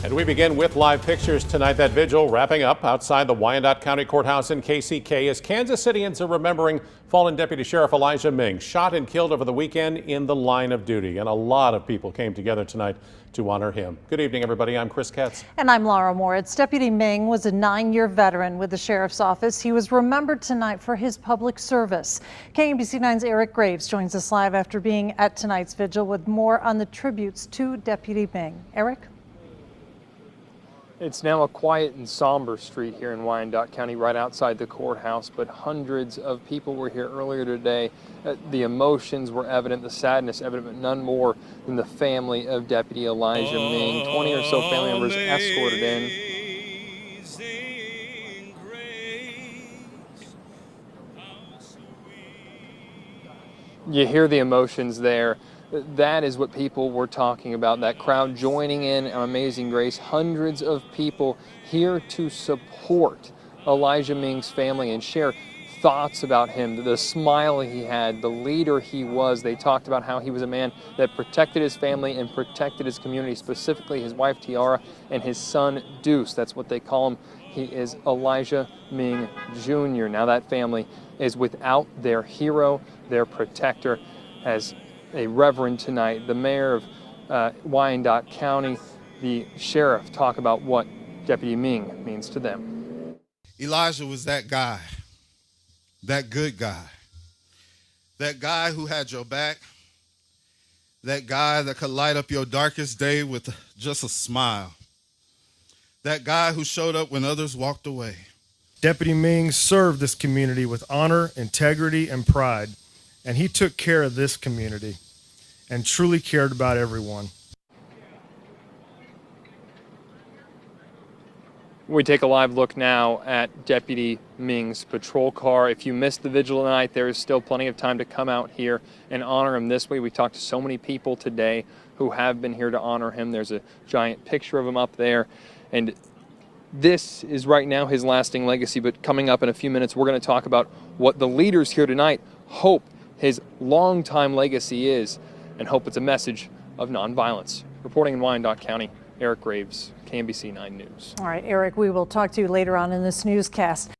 And we begin with live pictures tonight. That vigil wrapping up outside the Wyandotte County Courthouse in KCK as Kansas Cityans are remembering fallen Deputy Sheriff Elijah Ming, shot and killed over the weekend in the line of duty. And a lot of people came together tonight to honor him. Good evening, everybody. I'm Chris Katz. And I'm Laura Moritz. Deputy Ming was a 9-year veteran with the Sheriff's Office. He was remembered tonight for his public service. KMBC 9's Eric Graves joins us live after being at tonight's vigil with more on the tributes to Deputy Ming. Eric? It's now a quiet and somber street here in Wyandotte County, right outside the courthouse, but hundreds of people were here earlier today. The emotions were evident, the sadness evident, but none more than the family of Deputy Elijah Ming. 20 or so family members escorted in. You hear the emotions there. That is what people were talking about, that crowd joining in on Amazing Grace. Hundreds of people here to support Elijah Ming's family and share thoughts about him, the smile he had, the leader he was. They talked about how he was a man that protected his family and protected his community, specifically his wife Tiara and his son Deuce. That's what they call him. He is Elijah Ming Jr. Now that family is without their hero, their protector. As a reverend tonight, the mayor of Wyandotte County, the sheriff, talk about what Deputy Ming means to them. Elijah was that guy, that good guy, that guy who had your back, that guy that could light up your darkest day with just a smile, that guy who showed up when others walked away. Deputy Ming served this community with honor, integrity, and pride. And he took care of this community and truly cared about everyone. We take a live look now at Deputy Ming's patrol car. If you missed the vigil tonight, there is still plenty of time to come out here and honor him this way. We talked to so many people today who have been here to honor him. There's a giant picture of him up there. And this is right now his lasting legacy. But coming up in a few minutes, we're going to talk about what the leaders here tonight hope his longtime legacy is, and hope it's a message of nonviolence. Reporting in Wyandotte County, Eric Graves, KMBC 9 News. All right, Eric, we will talk to you later on in this newscast.